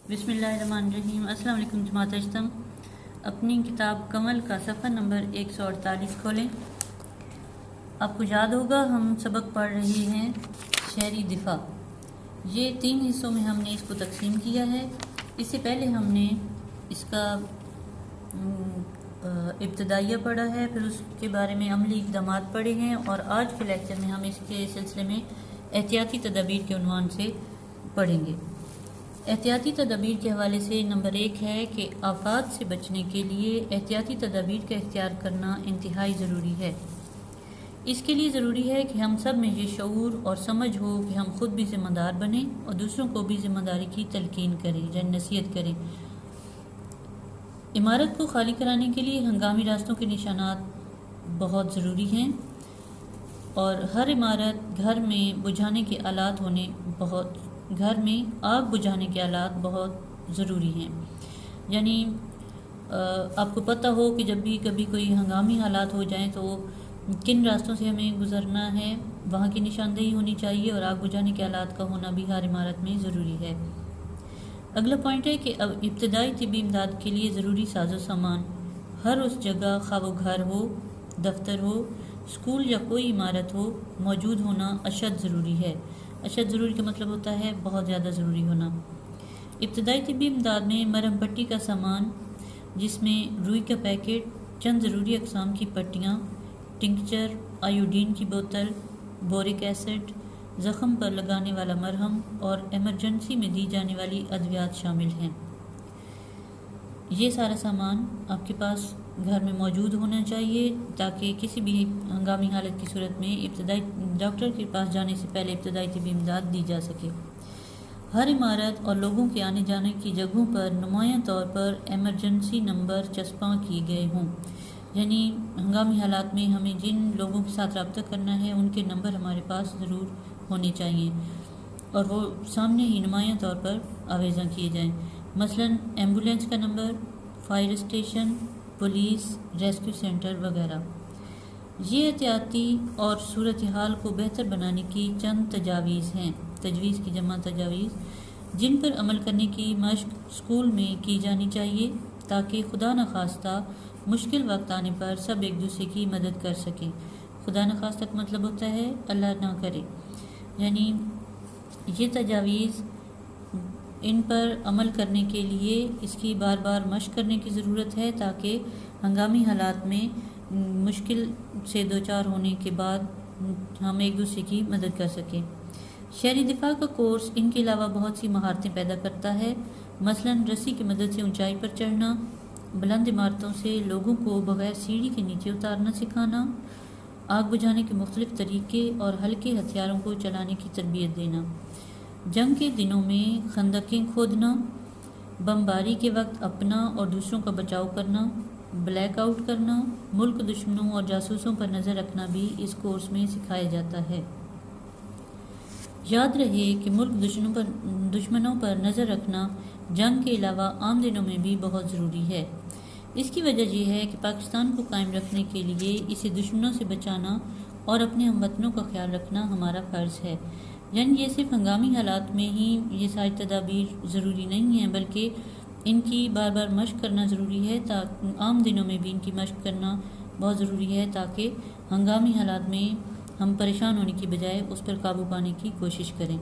بسم اللہ الرحمن الرحیم۔ السلام علیکم جماعت اجتم۔ اپنی کتاب کمل کا صفحہ نمبر 148 کھولیں۔ آپ کو یاد ہوگا ہم سبق پڑھ رہے ہیں شہری دفاع۔ یہ 3 حصوں میں ہم نے اس کو تقسیم کیا ہے۔ اس سے پہلے ہم نے اس کا ابتدائیہ پڑھا ہے، پھر اس کے بارے میں عملی اقدامات پڑھے ہیں، اور آج کے لیکچر میں ہم اس کے سلسلے میں احتیاطی تدابیر کے عنوان سے پڑھیں گے۔ احتیاطی تدابیر کے حوالے سے نمبر 1 ہے کہ آفات سے بچنے کے لیے احتیاطی تدابیر کا اختیار کرنا انتہائی ضروری ہے۔ اس کے لیے ضروری ہے کہ ہم سب میں یہ شعور اور سمجھ ہو کہ ہم خود بھی ذمہ دار بنیں اور دوسروں کو بھی ذمہ داری کی تلقین کریں یا نصیحت کریں۔ عمارت کو خالی کرانے کے لیے ہنگامی راستوں کے نشانات بہت ضروری ہیں، اور ہر عمارت گھر میں آگ بجھانے کے آلات بہت ضروری ہیں۔ یعنی آپ کو پتہ ہو کہ جب بھی کبھی کوئی ہنگامی حالات ہو جائیں تو کن راستوں سے ہمیں گزرنا ہے، وہاں کی نشاندہی ہونی چاہیے، اور آگ بجھانے کے آلات کا ہونا بھی ہر عمارت میں ضروری ہے۔ اگلا پوائنٹ ہے کہ ابتدائی طبی امداد کے لیے ضروری ساز و سامان ہر اس جگہ، خواہ وہ گھر ہو، دفتر ہو، اسکول یا کوئی عمارت ہو، موجود ہونا اشد ضروری ہے۔ اشد ضروری کا مطلب ہوتا ہے بہت زیادہ ضروری ہونا۔ ابتدائی طبی امداد میں مرہم پٹی کا سامان، جس میں روئی کا پیکٹ، چند ضروری اقسام کی پٹیاں، ٹنکچر، آیوڈین کی بوتل، بورک ایسڈ، زخم پر لگانے والا مرہم اور ایمرجنسی میں دی جانے والی ادویات شامل ہیں۔ یہ سارا سامان آپ کے پاس گھر میں موجود ہونا چاہیے تاکہ کسی بھی ہنگامی حالت کی صورت میں ابتدائی ڈاکٹر کے پاس جانے سے پہلے ابتدائی طبی امداد دی جا سکے۔ ہر عمارت اور لوگوں کے آنے جانے کی جگہوں پر نمایاں طور پر ایمرجنسی نمبر چسپاں کیے گئے ہوں۔ یعنی ہنگامی حالات میں ہمیں جن لوگوں کے ساتھ رابطہ کرنا ہے ان کے نمبر ہمارے پاس ضرور ہونے چاہیے، اور وہ سامنے ہی نمایاں طور پر آویزاں کیے جائیں۔ مثلاً ایمبولینس کا number, fire station, police, rescue centre وغیرہ۔ یہ احتیاطی اور صورتحال کو بہتر بنانے کی چند تجاویز ہیں، تجویز کی جمع تجاویز، جن پر عمل کرنے کی مشق اسکول میں کی جانی چاہیے تاکہ خدا نخواستہ مشکل وقت آنے پر سب ایک دوسرے کی مدد کر سکیں۔ خدا نخواستہ کا مطلب ہوتا ہے اللہ نہ کرے۔ یعنی یہ تجاویز، ان پر عمل کرنے کے لیے اس کی بار بار مشق کرنے کی ضرورت ہے تاکہ ہنگامی حالات میں مشکل سے دوچار ہونے کے بعد ہم ایک دوسرے کی مدد کر سکیں۔ شہری دفاع کا کورس ان کے علاوہ بہت سی مہارتیں پیدا کرتا ہے، مثلاً رسی کی مدد سے اونچائی پر چڑھنا، بلند عمارتوں سے لوگوں کو بغیر سیڑھی کے نیچے اتارنا سکھانا، آگ بجھانے کے مختلف طریقے اور ہلکے ہتھیاروں کو چلانے کی تربیت دینا، جنگ کے دنوں میں خندقیں کھودنا، بمباری کے وقت اپنا اور دوسروں کا بچاؤ کرنا، بلیک آؤٹ کرنا، ملک دشمنوں اور جاسوسوں پر نظر رکھنا بھی اس کورس میں سکھایا جاتا ہے۔ یاد رہے کہ ملک دشمنوں پر نظر رکھنا جنگ کے علاوہ عام دنوں میں بھی بہت ضروری ہے۔ اس کی وجہ یہ ہے کہ پاکستان کو قائم رکھنے کے لیے اسے دشمنوں سے بچانا اور اپنے ہم وطنوں کا خیال رکھنا ہمارا فرض ہے۔ یعنی یہ صرف ہنگامی حالات میں ہی یہ ساری تدابیر ضروری نہیں ہیں، بلکہ ان کی بار بار مشق کرنا ضروری ہے، عام دنوں میں بھی ان کی مشق کرنا بہت ضروری ہے تاکہ ہنگامی حالات میں ہم پریشان ہونے کی بجائے اس پر قابو پانے کی کوشش کریں۔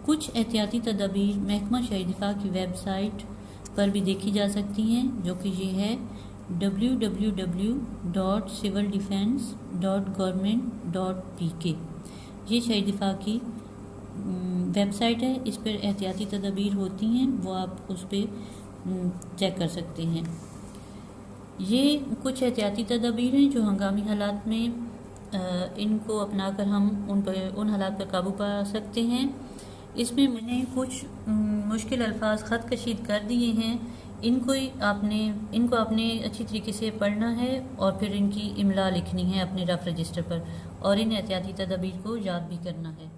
کچھ احتیاطی تدابیر محکمہ شہری دفاع کی ویب سائٹ پر بھی دیکھی جا سکتی ہیں، جو کہ یہ ہے www.civildefense.government.pk۔ یہ شہری دفاع کی ویب سائٹ ہے، اس پر احتیاطی تدابیر ہوتی ہیں، وہ آپ اس پہ چیک کر سکتے ہیں۔ یہ کچھ احتیاطی تدابیر ہیں جو ہنگامی حالات میں ان کو اپنا کر ہم ان حالات پر قابو پا سکتے ہیں۔ اس میں میں نے کچھ مشکل الفاظ خط کشید کر دیے ہیں، ان کو آپ نے اچھی طریقے سے پڑھنا ہے اور پھر ان کی املا لکھنی ہے اپنے رف رجسٹر پر، اور ان احتیاطی تدابیر کو یاد بھی کرنا ہے۔